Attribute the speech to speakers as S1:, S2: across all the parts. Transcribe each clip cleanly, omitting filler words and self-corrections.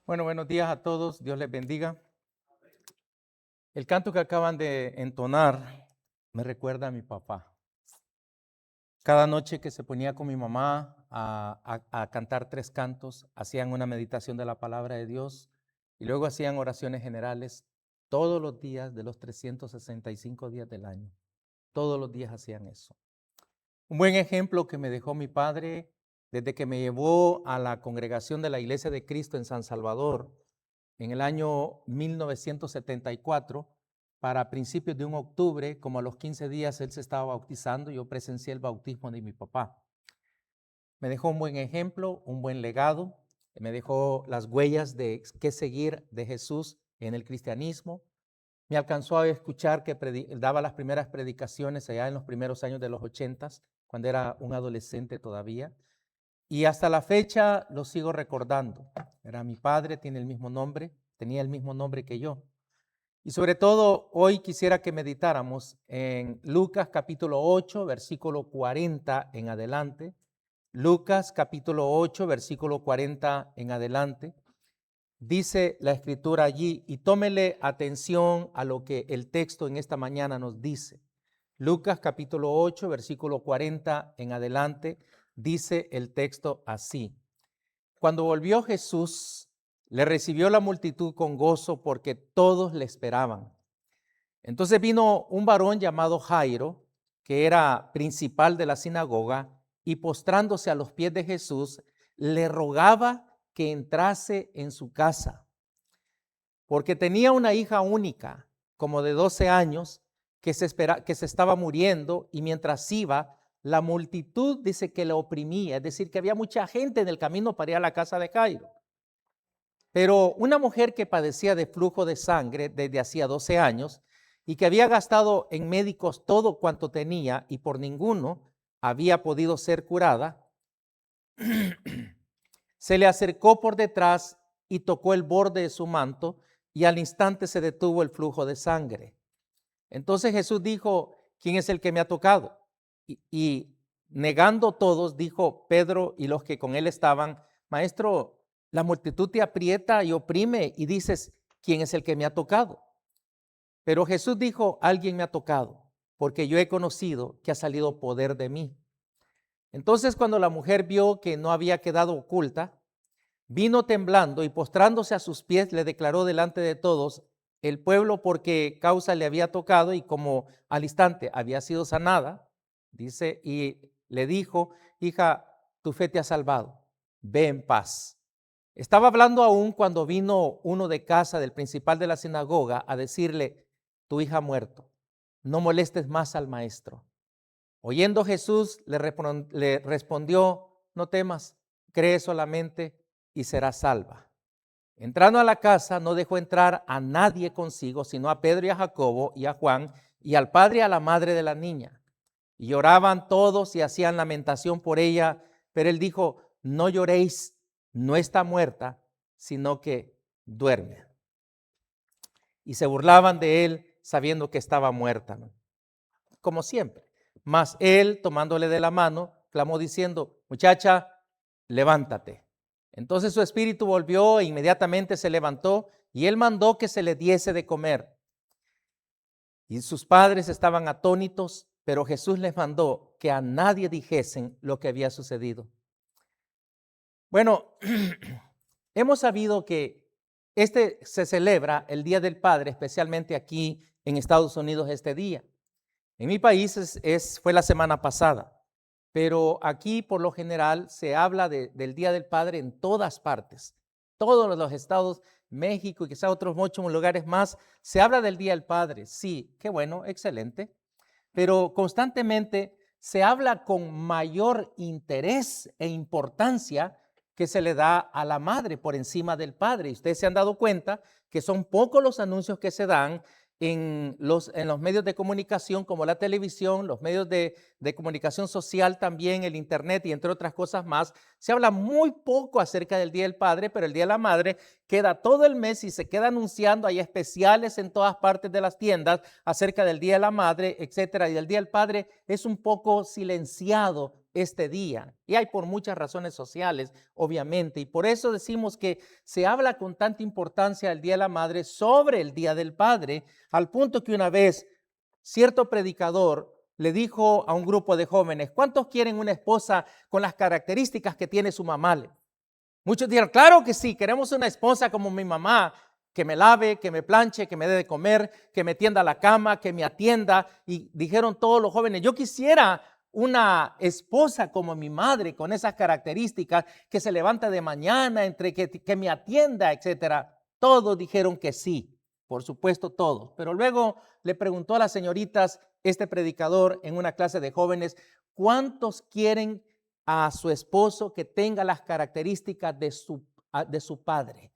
S1: Bueno, buenos días a todos, Dios les bendiga. El canto que acaban de entonar me recuerda a mi papá. Cada noche que se ponía con mi mamá a cantar 3 cantos, hacían una meditación de la palabra de Dios y luego hacían oraciones generales todos los días de los 365 días del año. Todos los días hacían eso. Un buen ejemplo que me dejó mi padre desde que me llevó a la congregación de la Iglesia de Cristo en San Salvador en el año 1974, para principios de un octubre, como a los 15 días él se estaba bautizando, yo presencié el bautismo de mi papá. Me dejó un buen ejemplo, un buen legado, me dejó las huellas de qué seguir de Jesús en el cristianismo. Me alcanzó a escuchar que daba las primeras predicaciones allá en los primeros años de los 80s, cuando era un adolescente todavía. Y hasta la fecha lo sigo recordando. Era mi padre, tiene el mismo nombre, tenía el mismo nombre que yo. Y sobre todo, hoy quisiera que meditáramos en Lucas capítulo 8, versículo 40 en adelante. Lucas capítulo 8, versículo 40 en adelante. Dice la escritura allí, y tómele atención a lo que el texto en esta mañana nos dice. Lucas capítulo 8, versículo 40 en adelante. Dice el texto así: Cuando volvió Jesús, le recibió la multitud con gozo porque todos le esperaban. Entonces vino un varón llamado Jairo, que era principal de la sinagoga, y postrándose a los pies de Jesús, le rogaba que entrase en su casa, porque tenía una hija única, como de 12 años, que se estaba muriendo, y mientras iba, la multitud dice que le oprimía, es decir, que había mucha gente en el camino para ir a la casa de Jairo. Pero una mujer que padecía de flujo de sangre desde hacía 12 años y que había gastado en médicos todo cuanto tenía y por ninguno había podido ser curada, se le acercó por detrás y tocó el borde de su manto, y al instante se detuvo el flujo de sangre. Entonces Jesús dijo: ¿quién es el que me ha tocado? Y negando todos, dijo Pedro y los que con él estaban: Maestro, la multitud te aprieta y oprime y dices: ¿quién es el que me ha tocado? Pero Jesús dijo: alguien me ha tocado, porque yo he conocido que ha salido poder de mí. Entonces, cuando la mujer vio que no había quedado oculta, vino temblando y postrándose a sus pies le declaró delante de todos el pueblo por qué causa le había tocado y como al instante había sido sanada. Dice, y le dijo: hija, tu fe te ha salvado, ve en paz. Estaba hablando aún cuando vino uno de casa del principal de la sinagoga a decirle: tu hija ha muerto, no molestes más al maestro. Oyendo Jesús le respondió: no temas, cree solamente y serás salva. Entrando a la casa, no dejó entrar a nadie consigo, sino a Pedro y a Jacobo y a Juan y al padre y a la madre de la niña. Y lloraban todos y hacían lamentación por ella, pero él dijo: no lloréis, no está muerta, sino que duerme. Y se burlaban de él sabiendo que estaba muerta, ¿no? Como siempre. Mas él, tomándole de la mano, clamó diciendo: muchacha, levántate. Entonces su espíritu volvió e inmediatamente se levantó, y él mandó que se le diese de comer. Y sus padres estaban atónitos, pero Jesús les mandó que a nadie dijesen lo que había sucedido. Bueno, hemos sabido que se celebra el Día del Padre, especialmente aquí en Estados Unidos este día. En mi país fue la semana pasada, pero aquí por lo general se habla del Día del Padre en todas partes. Todos los estados, México y quizá otros muchos lugares más, se habla del Día del Padre. Sí, qué bueno, excelente. Pero constantemente se habla con mayor interés e importancia que se le da a la madre por encima del padre. Y ustedes se han dado cuenta que son pocos los anuncios que se dan en los medios de comunicación como la televisión, los medios de comunicación social también, el internet y entre otras cosas más. Se habla muy poco acerca del Día del Padre, pero el Día de la Madre queda todo el mes y se queda anunciando. Hay especiales en todas partes de las tiendas acerca del Día de la Madre, etcétera. Y el Día del Padre es un poco silenciado este día. Y hay por muchas razones sociales, obviamente. Y por eso decimos que se habla con tanta importancia el Día de la Madre sobre el Día del Padre, al punto que una vez cierto predicador le dijo a un grupo de jóvenes: ¿cuántos quieren una esposa con las características que tiene su mamá? Muchos dijeron: claro que sí, queremos una esposa como mi mamá, que me lave, que me planche, que me dé de comer, que me tienda la cama, que me atienda. Y dijeron todos los jóvenes: yo quisiera una esposa como mi madre, con esas características, que se levanta de mañana, que me atienda, etcétera. Todos dijeron que sí, por supuesto todos. Pero luego le preguntó a las señoritas, este predicador, en una clase de jóvenes: ¿cuántos quieren a su esposo que tenga las características de su padre?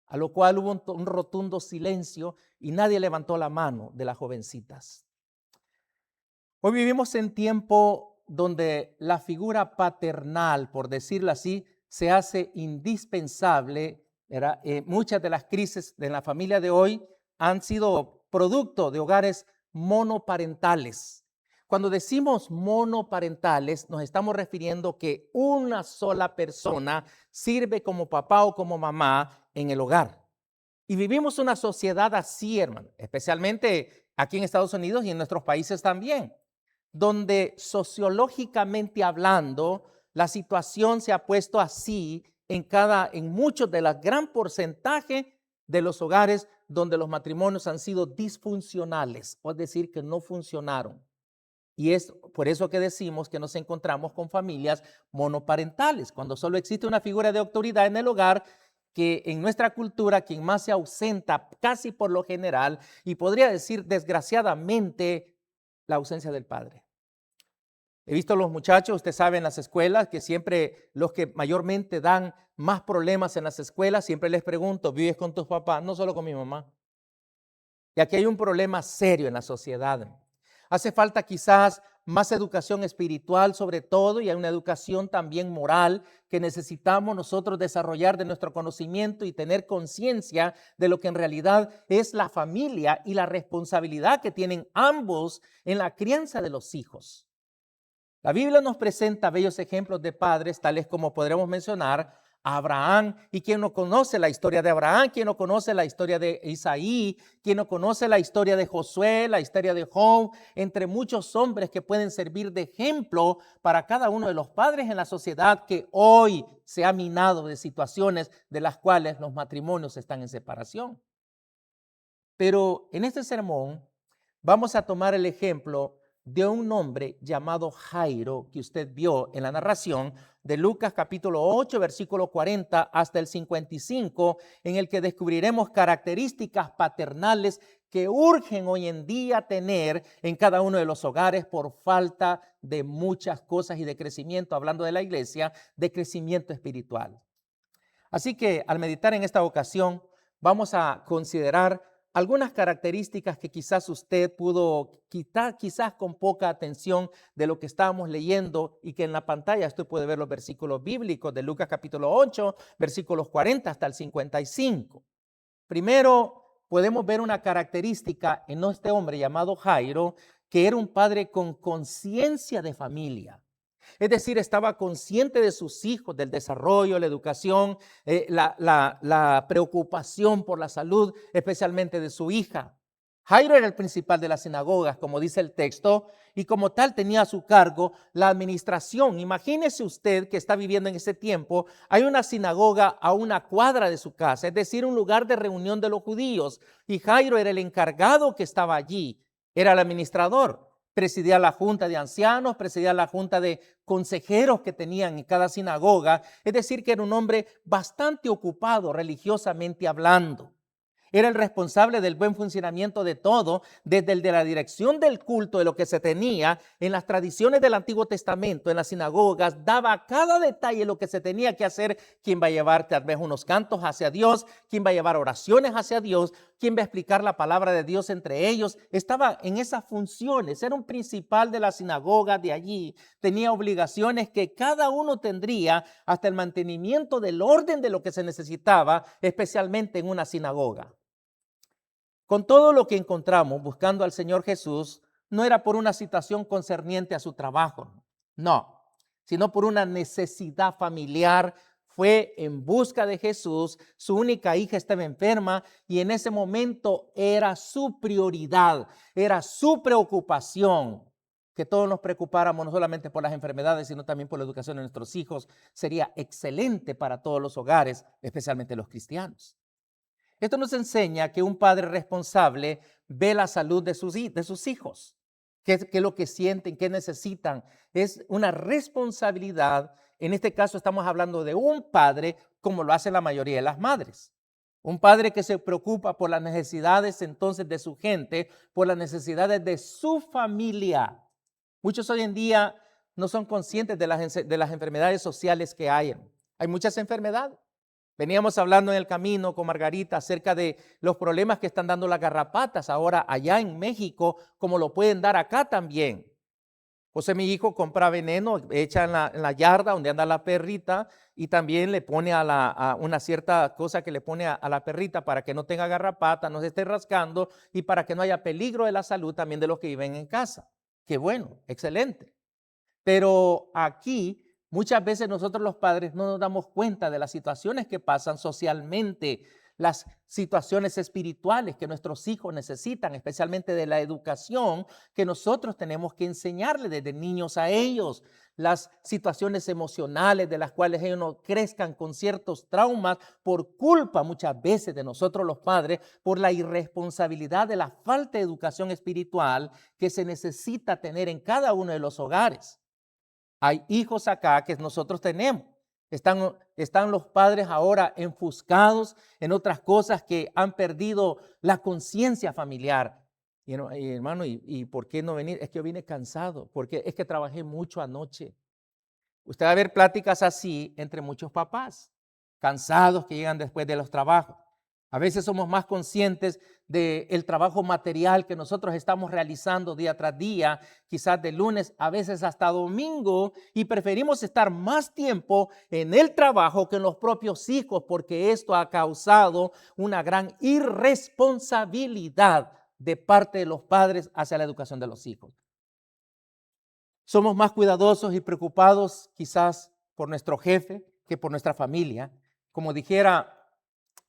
S1: A lo cual hubo un rotundo silencio y nadie levantó la mano de las jovencitas. Hoy vivimos en tiempo donde la figura paternal, por decirlo así, se hace indispensable. Muchas de las crisis de la familia de hoy han sido producto de hogares monoparentales. Cuando decimos monoparentales, nos estamos refiriendo que una sola persona sirve como papá o como mamá en el hogar. Y vivimos una sociedad así, hermano, especialmente aquí en Estados Unidos y en nuestros países también, donde sociológicamente hablando, la situación se ha puesto así en muchos de los gran porcentaje de los hogares donde los matrimonios han sido disfuncionales, es decir, que no funcionaron. Y es por eso que decimos que nos encontramos con familias monoparentales, cuando solo existe una figura de autoridad en el hogar, que en nuestra cultura quien más se ausenta casi por lo general, y podría decir desgraciadamente, la ausencia del padre. He visto a los muchachos, usted sabe, en las escuelas, que siempre los que mayormente dan más problemas en las escuelas, siempre les pregunto: ¿vives con tus papás? No, solo con mi mamá. Y aquí hay un problema serio en la sociedad. Hace falta quizás más educación espiritual sobre todo, y hay una educación también moral que necesitamos nosotros desarrollar de nuestro conocimiento y tener conciencia de lo que en realidad es la familia y la responsabilidad que tienen ambos en la crianza de los hijos. La Biblia nos presenta bellos ejemplos de padres, tales como podremos mencionar a Abraham. Y quien no conoce la historia de Abraham, quien no conoce la historia de Isaí, quien no conoce la historia de Josué, la historia de Job, entre muchos hombres que pueden servir de ejemplo para cada uno de los padres en la sociedad que hoy se ha minado de situaciones de las cuales los matrimonios están en separación. Pero en este sermón vamos a tomar el ejemplo de un hombre llamado Jairo, que usted vio en la narración de Lucas capítulo 8, versículo 40 hasta el 55, en el que descubriremos características paternales que urgen hoy en día tener en cada uno de los hogares por falta de muchas cosas y de crecimiento, hablando de la iglesia, de crecimiento espiritual. Así que al meditar en esta ocasión, vamos a considerar algunas características que quizás usted pudo quitar, quizás con poca atención de lo que estábamos leyendo, y que en la pantalla usted puede ver los versículos bíblicos de Lucas capítulo 8, versículos 40 hasta el 55. Primero, podemos ver una característica en este hombre llamado Jairo, que era un padre con conciencia de familia. Es decir, estaba consciente de sus hijos, del desarrollo, la educación, la preocupación por la salud, especialmente de su hija. Jairo era el principal de las sinagogas, como dice el texto, y como tal tenía a su cargo la administración. Imagínese usted que está viviendo en ese tiempo. Hay una sinagoga a una cuadra de su casa, es decir, un lugar de reunión de los judíos, y Jairo era el encargado que estaba allí, era el administrador. Presidía la junta de ancianos, presidía la junta de consejeros que tenían en cada sinagoga. Es decir, que era un hombre bastante ocupado religiosamente hablando. Era el responsable del buen funcionamiento de todo, desde el de la dirección del culto, de lo que se tenía en las tradiciones del Antiguo Testamento, en las sinagogas, daba cada detalle lo que se tenía que hacer. Quién va a llevar tal vez unos cantos hacia Dios, quién va a llevar oraciones hacia Dios, quién va a explicar la palabra de Dios entre ellos. Estaba en esas funciones, era un principal de la sinagoga de allí, tenía obligaciones que cada uno tendría hasta el mantenimiento del orden de lo que se necesitaba, especialmente en una sinagoga. Con todo lo que encontramos buscando al Señor Jesús, no era por una situación concerniente a su trabajo, no, sino por una necesidad familiar. Fue en busca de Jesús, su única hija estaba enferma y en ese momento era su prioridad, era su preocupación. Que todos nos preocupáramos no solamente por las enfermedades, sino también por la educación de nuestros hijos, sería excelente para todos los hogares, especialmente los cristianos. Esto nos enseña que un padre responsable ve la salud de sus hijos, qué es lo que sienten, qué necesitan. Es una responsabilidad. En este caso estamos hablando de un padre, como lo hace la mayoría de las madres. Un padre que se preocupa por las necesidades entonces de su gente, por las necesidades de su familia. Muchos hoy en día no son conscientes de las enfermedades sociales que hay. Hay muchas enfermedades. Veníamos hablando en el camino con Margarita acerca de los problemas que están dando las garrapatas ahora allá en México, como lo pueden dar acá también. José, mi hijo, compra veneno, echa en la yarda donde anda la perrita y también le pone a una cierta cosa que le pone a la perrita para que no tenga garrapata, no se esté rascando y para que no haya peligro de la salud también de los que viven en casa. Qué bueno, excelente. Pero aquí muchas veces nosotros los padres no nos damos cuenta de las situaciones que pasan socialmente, las situaciones espirituales que nuestros hijos necesitan, especialmente de la educación que nosotros tenemos que enseñarles desde niños a ellos, las situaciones emocionales de las cuales ellos no crezcan con ciertos traumas por culpa muchas veces de nosotros los padres, por la irresponsabilidad de la falta de educación espiritual que se necesita tener en cada uno de los hogares. Hay hijos acá que nosotros tenemos. Están los padres ahora enfuscados en otras cosas que han perdido la conciencia familiar. Y hermano, ¿y por qué no venir? Es que yo vine cansado, porque es que trabajé mucho anoche. Usted va a ver pláticas así entre muchos papás, cansados que llegan después de los trabajos. A veces somos más conscientes del trabajo material que nosotros estamos realizando día tras día, quizás de lunes, a veces hasta domingo, y preferimos estar más tiempo en el trabajo que en los propios hijos, porque esto ha causado una gran irresponsabilidad de parte de los padres hacia la educación de los hijos. Somos más cuidadosos y preocupados quizás por nuestro jefe que por nuestra familia. Como dijera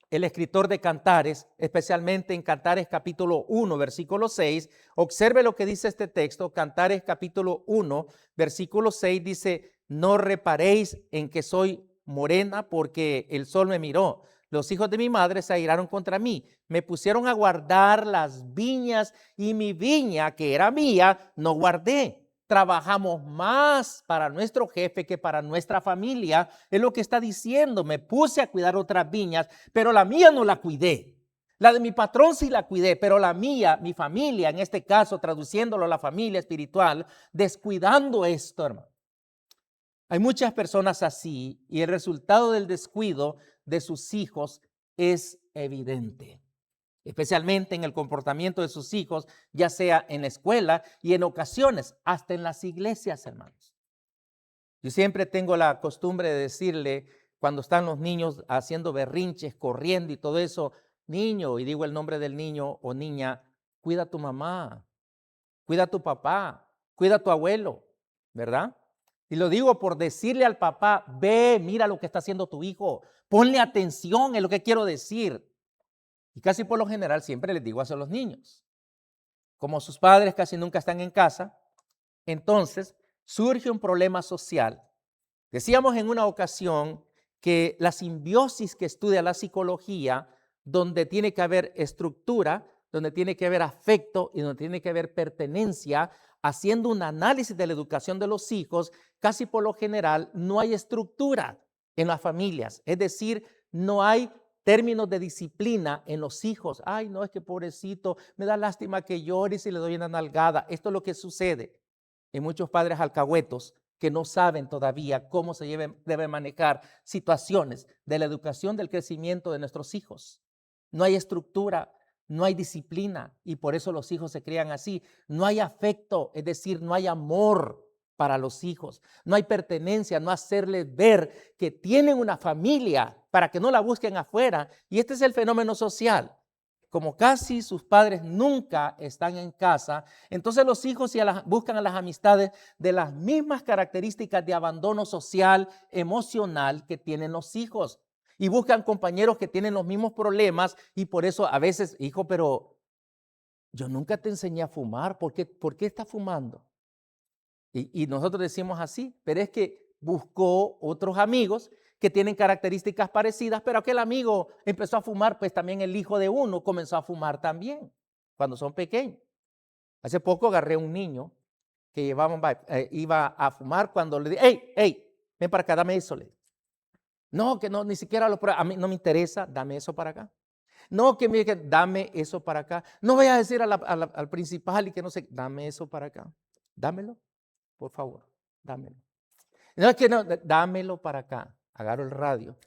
S1: el escritor de Cantares, especialmente en Cantares capítulo 1, versículo 6, observe lo que dice este texto. Cantares capítulo 1, versículo 6 dice: no reparéis en que soy morena, porque el sol me miró. Los hijos de mi madre se airaron contra mí, me pusieron a guardar las viñas y mi viña, que era mía, no guardé. Trabajamos más para nuestro jefe que para nuestra familia. Es lo que está diciendo. Me puse a cuidar otras viñas, pero la mía no la cuidé. La de mi patrón sí la cuidé, pero la mía, mi familia, en este caso, traduciéndolo a la familia espiritual, descuidando esto, hermano. Hay muchas personas así y el resultado del descuido de sus hijos es evidente, especialmente en el comportamiento de sus hijos, ya sea en la escuela y en ocasiones hasta en las iglesias, hermanos. Yo siempre tengo la costumbre de decirle, cuando están los niños haciendo berrinches, corriendo y todo eso: niño, y digo el nombre del niño o niña, cuida a tu mamá, cuida a tu papá, cuida a tu abuelo, ¿verdad? Y lo digo por decirle al papá: ve, mira lo que está haciendo tu hijo, ponle atención, es lo que quiero decir. Y casi por lo general siempre les digo eso a los niños. Como sus padres casi nunca están en casa, entonces surge un problema social. Decíamos en una ocasión que la simbiosis que estudia la psicología, donde tiene que haber estructura, donde tiene que haber afecto y donde tiene que haber pertenencia, haciendo un análisis de la educación de los hijos, casi por lo general no hay estructura en las familias. Es decir, no hay términos de disciplina en los hijos. Ay, no, es que pobrecito, me da lástima que llore si le doy una nalgada. Esto es lo que sucede en muchos padres alcahuetos que no saben todavía cómo se debe manejar situaciones de la educación, del crecimiento de nuestros hijos. No hay estructura, no hay disciplina y por eso los hijos se crían así. No hay afecto, es decir, no hay amor para los hijos. No hay pertenencia, no hacerles ver que tienen una familia para que no la busquen afuera. Y este es el fenómeno social. como casi sus padres nunca están en casa, entonces los hijos buscan a las amistades de las mismas características de abandono social, emocional que tienen los hijos. Y buscan compañeros que tienen los mismos problemas y por eso a veces, hijo, pero yo nunca te enseñé a fumar, ¿por qué estás fumando? Y nosotros decimos así, pero es que buscó otros amigos que tienen características parecidas, pero aquel amigo empezó a fumar, pues también el hijo de uno comenzó a fumar también, cuando son pequeños. Hace poco agarré a un niño que iba a fumar cuando le dije, hey, ven para acá, dame eso. No, que no, ni siquiera a mí no me interesa, dame eso para acá. No, que dame eso para acá. No voy a decir al principal y que no sé, dame eso para acá. Dámelo, por favor, dámelo. No, es que no, dámelo para acá. Agarro el radio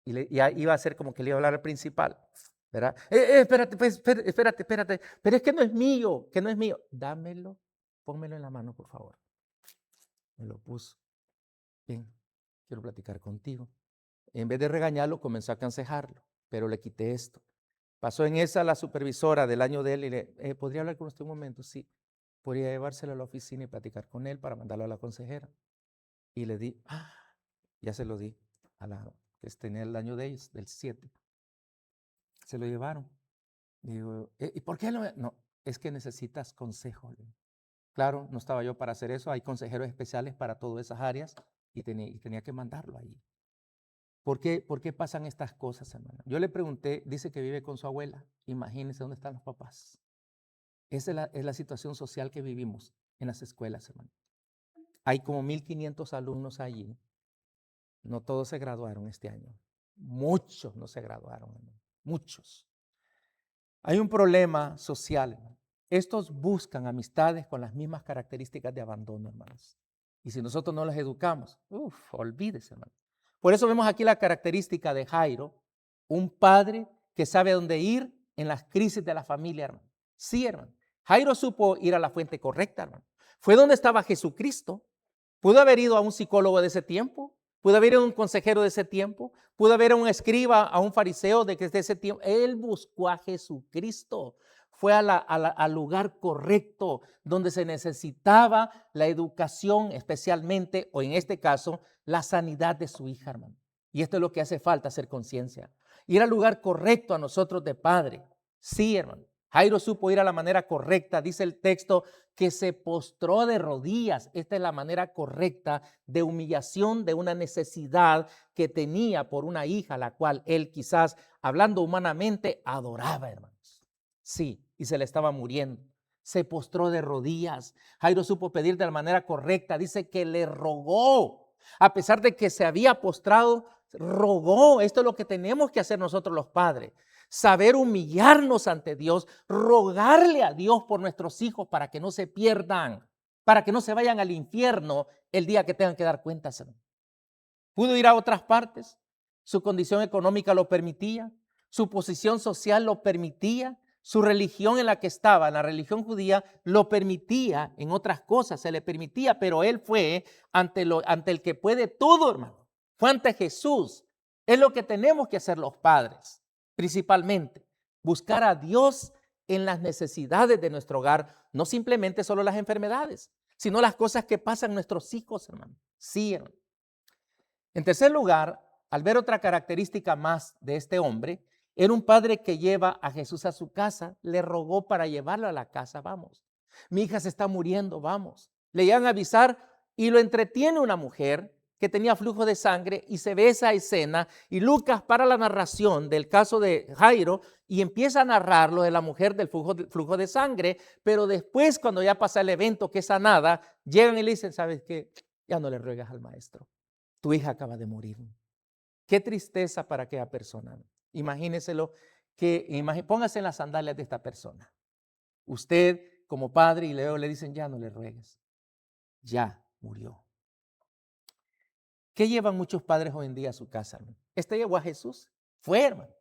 S1: y iba a hacer como que le iba a hablar al principal, ¿verdad? Espérate, pues, espérate, pero es que no es mío, Dámelo, pónmelo en la mano, por favor. Me lo puso. Bien, quiero platicar contigo. En vez de regañarlo, comenzó a aconsejarlo, pero le quité esto. Pasó en esa la supervisora del año de él y le, ¿podría hablar con usted un momento? Sí. Podría llevárselo a la oficina y platicar con él para mandarlo a la consejera. Y le di, ya se lo di a la que tenía el año de ellos, del 7. Se lo llevaron. Digo, ¿y por qué no? No, es que necesitas consejo. Claro, no estaba yo para hacer eso. Hay consejeros especiales para todas esas áreas y tenía que mandarlo ahí. ¿Por qué pasan estas cosas, hermano? Yo le pregunté, dice que vive con su abuela. Imagínense dónde están los papás. Esa es la situación social que vivimos en las escuelas, hermano. Hay como 1,500 alumnos allí. No todos se graduaron este año. Muchos no se graduaron, hermano. Muchos. Hay un problema social, hermano. Estos buscan amistades con las mismas características de abandono, hermanos. Y si nosotros no los educamos, olvídese, hermano. Por eso vemos aquí la característica de Jairo, un padre que sabe dónde ir en las crisis de la familia, hermano. Sí, hermano. Jairo supo ir a la fuente correcta, hermano. Fue donde estaba Jesucristo. Pudo haber ido a un psicólogo de ese tiempo, pudo haber ido a un consejero de ese tiempo, pudo haber ido a un escriba, a un fariseo de ese tiempo. Él buscó a Jesucristo. Fue al lugar correcto donde se necesitaba la educación, especialmente, o en este caso, la sanidad de su hija, hermano. Y esto es lo que hace falta, hacer conciencia. Ir al lugar correcto a nosotros de padre. Sí, hermano. Jairo supo ir a la manera correcta. Dice el texto que se postró de rodillas. Esta es la manera correcta de humillación de una necesidad que tenía por una hija, la cual él quizás, hablando humanamente, adoraba, hermanos. Sí, y se le estaba muriendo. Se postró de rodillas. Jairo supo pedir de la manera correcta. Dice que le rogó. A pesar de que se había postrado, rogó. Esto es lo que tenemos que hacer nosotros los padres. Saber humillarnos ante Dios, rogarle a Dios por nuestros hijos para que no se pierdan, para que no se vayan al infierno el día que tengan que dar cuentas. Pudo ir a otras partes, su condición económica lo permitía, su posición social lo permitía, su religión en la que estaba, la religión judía, lo permitía, en otras cosas se le permitía, pero él fue ante el que puede todo, hermano. Fue ante Jesús. Es lo que tenemos que hacer los padres, principalmente. Buscar a Dios en las necesidades de nuestro hogar, no simplemente solo las enfermedades, sino las cosas que pasan nuestros hijos, hermano. Sí, hermano. En tercer lugar, al ver otra característica más de este hombre, era un padre que lleva a Jesús a su casa, le rogó para llevarlo a la casa, vamos. Mi hija se está muriendo, vamos. Le llegan a avisar y lo entretiene una mujer que tenía flujo de sangre y se ve esa escena y Lucas para la narración del caso de Jairo y empieza a narrar lo de la mujer del flujo de sangre, pero después cuando ya pasa el evento que es sanada, llegan y le dicen, ¿sabes qué? Ya no le ruegas al maestro. Tu hija acaba de morir. Qué tristeza para aquella persona. Imagíneselo, póngase en las sandalias de esta persona. Usted como padre y luego le dicen, ya no le ruegues. Ya murió. ¿Qué llevan muchos padres hoy en día a su casa, hermano? Este llevó a Jesús. Fue, hermano.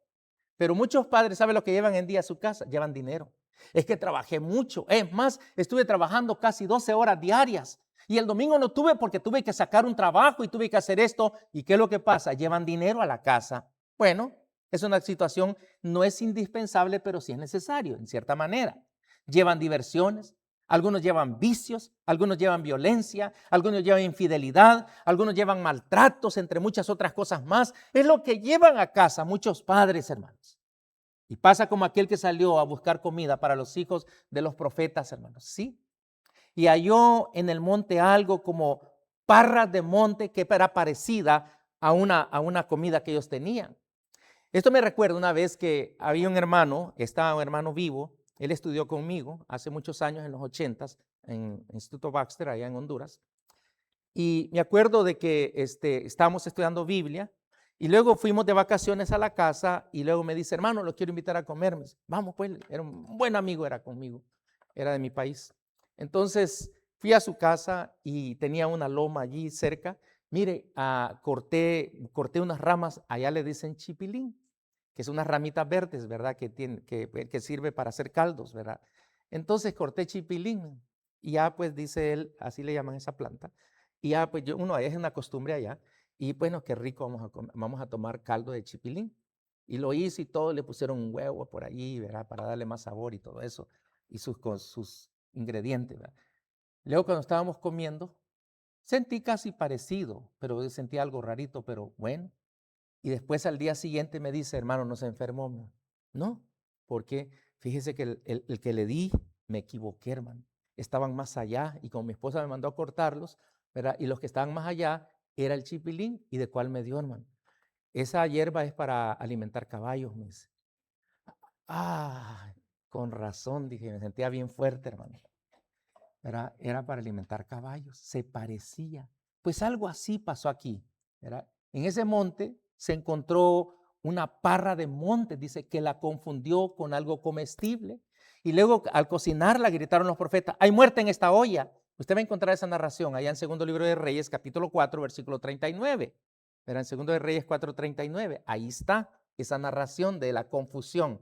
S1: Pero muchos padres, ¿saben lo que llevan en día a su casa? Llevan dinero. Es que trabajé mucho. Es más, estuve trabajando casi 12 horas diarias. Y el domingo no tuve porque tuve que sacar un trabajo y tuve que hacer esto. ¿Y qué es lo que pasa? Llevan dinero a la casa. Bueno, Es una situación, no es indispensable, pero sí es necesario, en cierta manera. Llevan diversiones, algunos llevan vicios, algunos llevan violencia, algunos llevan infidelidad, algunos llevan maltratos, entre muchas otras cosas más. Es lo que llevan a casa muchos padres, hermanos. Y pasa como aquel que salió a buscar comida para los hijos de los profetas, hermanos. Sí. Y halló en el monte algo como parras de monte que era parecida a una comida que ellos tenían. Esto me recuerda una vez que había un hermano, estaba un hermano vivo, él estudió conmigo hace muchos años, en los 80s, en el Instituto Baxter, allá en Honduras. Y me acuerdo de que estábamos estudiando Biblia y luego fuimos de vacaciones a la casa y luego me dice, hermano, lo quiero invitar a comer. Vamos, pues, era un buen amigo, era conmigo, era de mi país. Entonces fui a su casa y tenía una loma allí cerca. Mire, corté unas ramas, allá le dicen chipilín, que son unas ramitas verdes, ¿verdad? Que sirve para hacer caldos, ¿verdad? Entonces corté chipilín y ya pues dice él, así le llaman esa planta. Y ya pues es una costumbre allá. Y bueno, qué rico, vamos a tomar caldo de chipilín. Y lo hice y todo, le pusieron un huevo por ahí, ¿verdad? Para darle más sabor y todo eso. Y con sus ingredientes, ¿verdad? Luego cuando estábamos comiendo, sentí casi parecido, pero sentí algo rarito, pero bueno. Y después al día siguiente me dice, hermano, ¿no se enfermó? No, porque fíjese que el que le di, me equivoqué, hermano. Estaban más allá y como mi esposa me mandó a cortarlos, ¿verdad? Y los que estaban más allá era el chipilín y de cuál me dio, hermano. Esa hierba es para alimentar caballos, me dice. Ah, con razón, dije, me sentía bien fuerte, hermano. Era para alimentar caballos, se parecía. Pues algo así pasó aquí. En ese monte se encontró una parra de monte, dice que la confundió con algo comestible. Y luego al cocinarla gritaron los profetas, hay muerte en esta olla. Usted va a encontrar esa narración allá en Segundo Libro de Reyes, capítulo 4, versículo 39. En Segundo de Reyes 4:39. Ahí está esa narración de la confusión.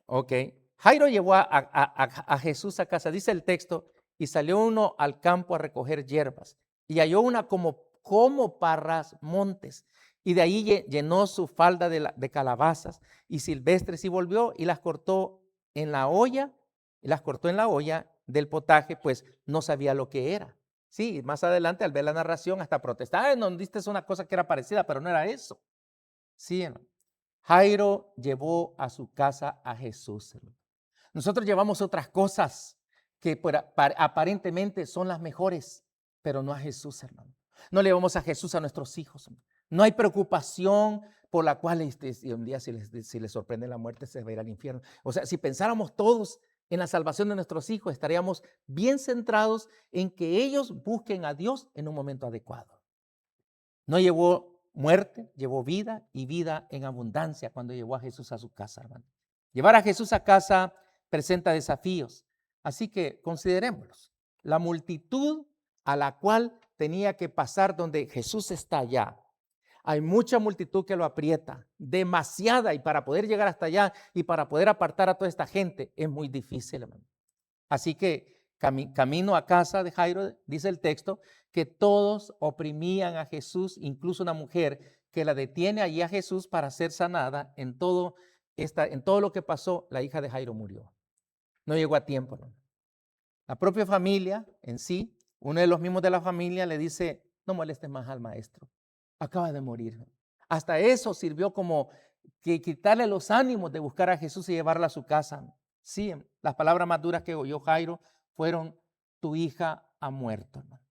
S1: Ok. Jairo llevó a Jesús a casa, dice el texto, y salió uno al campo a recoger hierbas, y halló una como parras montes, y de ahí llenó su falda de calabazas y silvestres, y volvió y las cortó en la olla, del potaje, pues no sabía lo que era. Sí, más adelante al ver la narración hasta protestar, no diste una cosa que era parecida, pero no era eso. Sí, hermano. Jairo llevó a su casa a Jesús, hermano. Nosotros llevamos otras cosas que aparentemente son las mejores, pero no a Jesús, hermano. No le llevamos a Jesús a nuestros hijos, hermano. No hay preocupación por la cual un día si les sorprende la muerte se va a ir al infierno. O sea, si pensáramos todos en la salvación de nuestros hijos, estaríamos bien centrados en que ellos busquen a Dios en un momento adecuado. No llevó muerte, llevó vida y vida en abundancia cuando llevó a Jesús a su casa, hermano. Llevar a Jesús a casa presenta desafíos, así que considerémoslos. La multitud a la cual tenía que pasar donde Jesús está allá. Hay mucha multitud que lo aprieta, demasiada, y para poder llegar hasta allá y para poder apartar a toda esta gente es muy difícil, hermano. Así que camino a casa de Jairo, dice el texto, que todos oprimían a Jesús, incluso una mujer que la detiene allí a Jesús para ser sanada. En todo lo que pasó, la hija de Jairo murió. No llegó a tiempo, ¿no? La propia familia en sí, uno de los mismos de la familia le dice, no molestes más al maestro, acaba de morir. Hasta eso sirvió como que quitarle los ánimos de buscar a Jesús y llevarla a su casa. Sí, las palabras más duras que oyó Jairo fueron, tu hija ha muerto, hermano.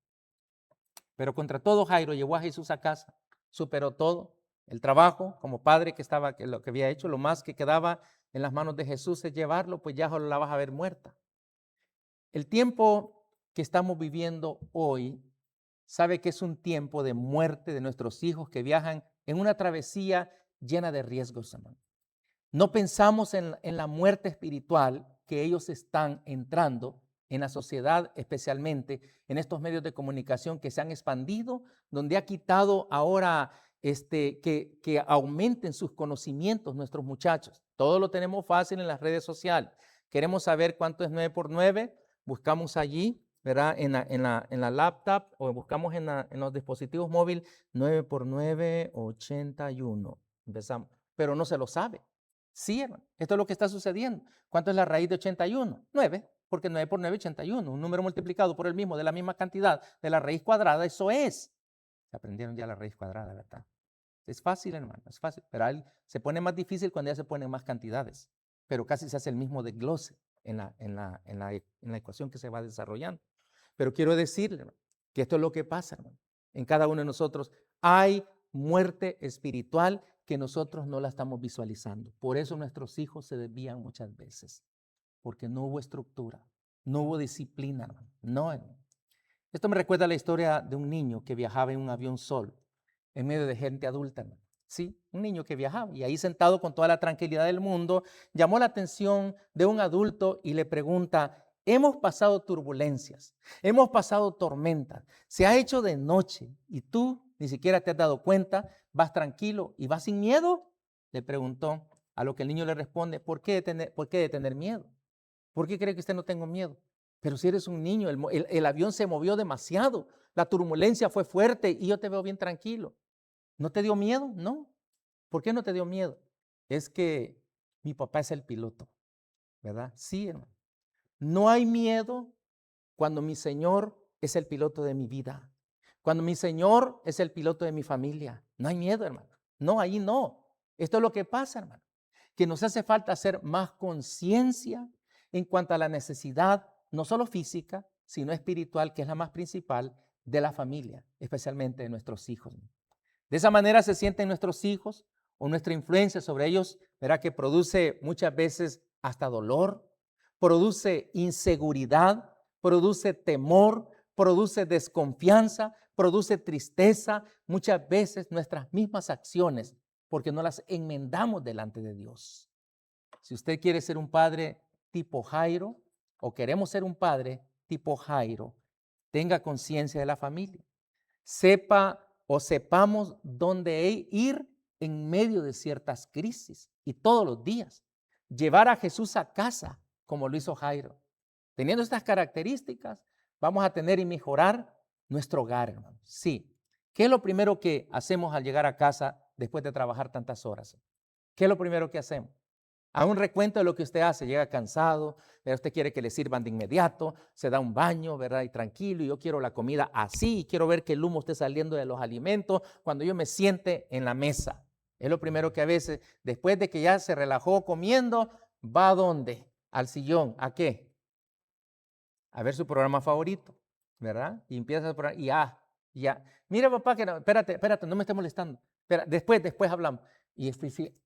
S1: Pero contra todo Jairo llevó a Jesús a casa, superó todo, el trabajo como padre que lo que había hecho, lo más que quedaba en las manos de Jesús es llevarlo, pues ya la vas a ver muerta. El tiempo que estamos viviendo hoy, sabe que es un tiempo de muerte de nuestros hijos que viajan en una travesía llena de riesgos, hermano. No pensamos en la muerte espiritual que ellos están entrando en la sociedad, especialmente en estos medios de comunicación que se han expandido, donde ha quitado ahora que aumenten sus conocimientos nuestros muchachos. Todo lo tenemos fácil en las redes sociales. Queremos saber cuánto es 9 por 9, buscamos allí, ¿verdad? En la laptop o buscamos en los dispositivos móviles 9 por 9, 81. Empezamos, pero no se lo sabe. Sí, hermano, esto es lo que está sucediendo. ¿Cuánto es la raíz de 81? 9, porque 9 por 9 es 81. Un número multiplicado por el mismo, de la misma cantidad de la raíz cuadrada, eso es. Se aprendieron ya la raíz cuadrada, ¿verdad? Es fácil, hermano, es fácil. Pero se pone más difícil cuando ya se ponen más cantidades. Pero casi se hace el mismo desglose en la ecuación que se va desarrollando. Pero quiero decirle, hermano, que esto es lo que pasa, hermano. En cada uno de nosotros hay muerte espiritual que nosotros no la estamos visualizando. Por eso nuestros hijos se desvían muchas veces, porque no hubo estructura, no hubo disciplina, hermano. No, hermano. Esto me recuerda a la historia de un niño que viajaba en un avión solo, en medio de gente adulta, hermano. Sí, un niño que viajaba y ahí sentado con toda la tranquilidad del mundo, llamó la atención de un adulto y le pregunta: hemos pasado turbulencias, hemos pasado tormentas, se ha hecho de noche y tú ni siquiera te has dado cuenta, vas tranquilo y vas sin miedo, le preguntó. A lo que el niño le responde: ¿por qué de tener miedo? ¿Por qué cree que usted no tengo miedo? Pero si eres un niño, el avión se movió demasiado, la turbulencia fue fuerte y yo te veo bien tranquilo. ¿No te dio miedo? No. ¿Por qué no te dio miedo? Es que mi papá es el piloto, ¿verdad? Sí, hermano. No hay miedo cuando mi Señor es el piloto de mi vida. Cuando mi Señor es el piloto de mi familia. No hay miedo, hermano. No, ahí no. Esto es lo que pasa, hermano. Que nos hace falta hacer más conciencia en cuanto a la necesidad, no solo física, sino espiritual, que es la más principal, de la familia, especialmente de nuestros hijos. De esa manera se sienten nuestros hijos o nuestra influencia sobre ellos, verá que produce muchas veces hasta dolor, produce inseguridad, produce temor, produce desconfianza, produce tristeza, muchas veces nuestras mismas acciones, porque no las enmendamos delante de Dios. Si usted quiere ser un padre tipo Jairo o queremos ser un padre tipo Jairo, tenga conciencia de la familia. Sepa o sepamos dónde ir en medio de ciertas crisis y todos los días. Llevar a Jesús a casa como lo hizo Jairo. Teniendo estas características, vamos a tener y mejorar nuestro hogar, hermanos. Sí. ¿Qué es lo primero que hacemos al llegar a casa después de trabajar tantas horas? ¿Qué es lo primero que hacemos? A un recuento de lo que usted hace, llega cansado, pero usted quiere que le sirvan de inmediato, se da un baño, ¿verdad? Y tranquilo, y yo quiero la comida así, y quiero ver que el humo esté saliendo de los alimentos cuando yo me siente en la mesa. Es lo primero que a veces, después de que ya se relajó comiendo, va ¿a dónde? Al sillón. ¿A qué? A ver su programa favorito, ¿verdad? Y empieza a programa, y ya. Mira, papá, que no, espérate, no me estés molestando. Espera, después hablamos. Y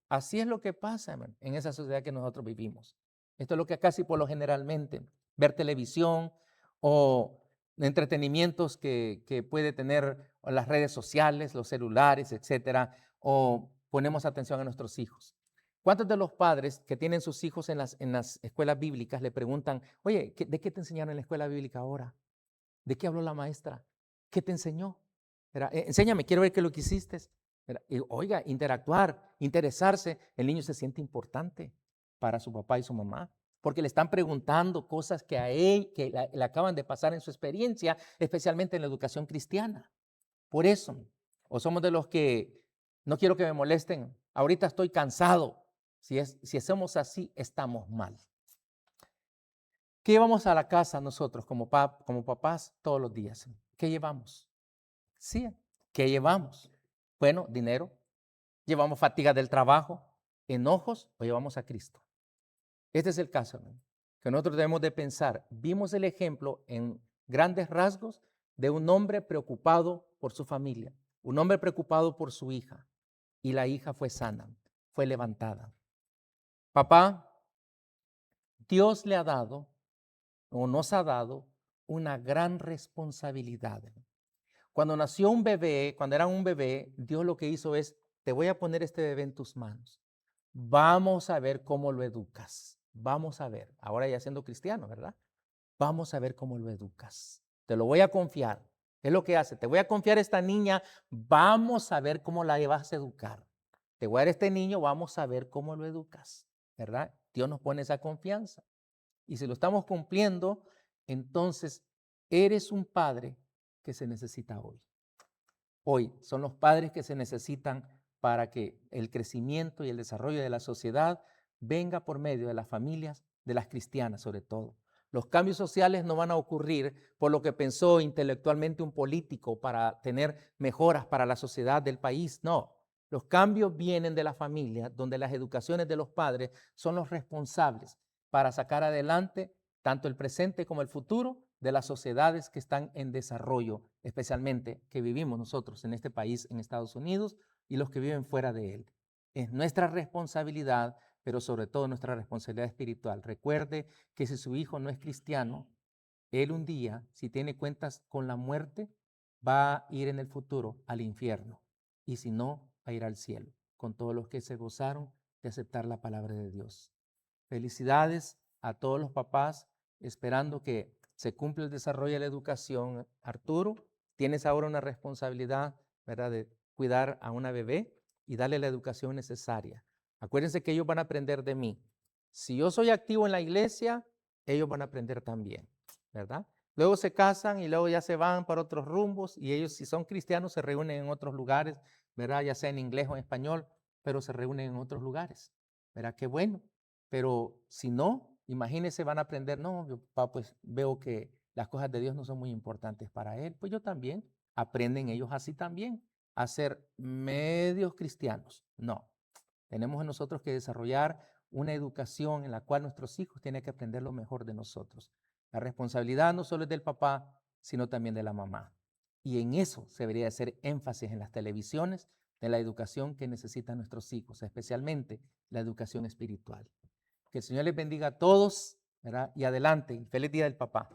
S1: así es lo que pasa, hermano, en esa sociedad que nosotros vivimos. Esto es lo que casi por lo generalmente, ver televisión o entretenimientos que puede tener las redes sociales, los celulares, etcétera, o ponemos atención a nuestros hijos. ¿Cuántos de los padres que tienen sus hijos en las escuelas bíblicas le preguntan: oye, ¿de qué te enseñaron en la escuela bíblica ahora? ¿De qué habló la maestra? ¿Qué te enseñó? Enséñame, quiero ver qué es lo que hiciste. Y, oiga, interactuar, interesarse, el niño se siente importante para su papá y su mamá, porque le están preguntando cosas que a él, que le acaban de pasar en su experiencia, especialmente en la educación cristiana. Por eso, o somos de los que no quiero que me molesten, ahorita estoy cansado. Si hacemos así, estamos mal. ¿Qué llevamos a la casa nosotros como papás todos los días? ¿Qué llevamos? Sí, ¿qué llevamos? Bueno, dinero. ¿Llevamos fatiga del trabajo, enojos o llevamos a Cristo? Este es el caso, hermano, que nosotros debemos de pensar. Vimos el ejemplo en grandes rasgos de un hombre preocupado por su familia, un hombre preocupado por su hija, y la hija fue sana, fue levantada. Papá, Dios le ha dado o nos ha dado una gran responsabilidad. Cuando nació un bebé, cuando era un bebé, Dios lo que hizo es: te voy a poner este bebé en tus manos. Vamos a ver cómo lo educas. Vamos a ver, ahora ya siendo cristiano, ¿verdad? Vamos a ver cómo lo educas. Te lo voy a confiar. Es lo que hace. Te voy a confiar a esta niña. Vamos a ver cómo la vas a educar. Te voy a dar este niño. Vamos a ver cómo lo educas, ¿verdad? Dios nos pone esa confianza. Y si lo estamos cumpliendo, entonces eres un padre que se necesita hoy. Hoy son los padres que se necesitan para que el crecimiento y el desarrollo de la sociedad venga por medio de las familias, de las cristianas sobre todo. Los cambios sociales no van a ocurrir por lo que pensó intelectualmente un político para tener mejoras para la sociedad del país. No, los cambios vienen de la familia, donde las educaciones de los padres son los responsables para sacar adelante tanto el presente como el futuro de las sociedades que están en desarrollo, especialmente que vivimos nosotros en este país, en Estados Unidos, y los que viven fuera de él. Es nuestra responsabilidad, pero sobre todo nuestra responsabilidad espiritual. Recuerde que si su hijo no es cristiano, él un día, si tiene cuentas con la muerte, va a ir en el futuro al infierno. Y si no, va a ir al cielo, con todos los que se gozaron de aceptar la palabra de Dios. Felicidades a todos los papás, esperando que se cumpla el desarrollo de la educación. Arturo, tienes ahora una responsabilidad, ¿verdad?, de cuidar a una bebé y darle la educación necesaria. Acuérdense que ellos van a aprender de mí. Si yo soy activo en la iglesia, ellos van a aprender también, ¿verdad? Luego se casan y luego ya se van para otros rumbos y ellos, si son cristianos, se reúnen en otros lugares, ¿verdad? Ya sea en inglés o en español, pero se reúnen en otros lugares, ¿verdad? Qué bueno. Pero si no, imagínense, van a aprender, no, yo, papá, pues veo que las cosas de Dios no son muy importantes para él, pues yo también. Aprenden ellos así también a ser medios cristianos. No, tenemos nosotros que desarrollar una educación en la cual nuestros hijos tienen que aprender lo mejor de nosotros. La responsabilidad no solo es del papá, sino también de la mamá. Y en eso se debería hacer énfasis en las televisiones de la educación que necesitan nuestros hijos, especialmente la educación espiritual. Que el Señor les bendiga a todos, ¿verdad? Y adelante, feliz día del papá.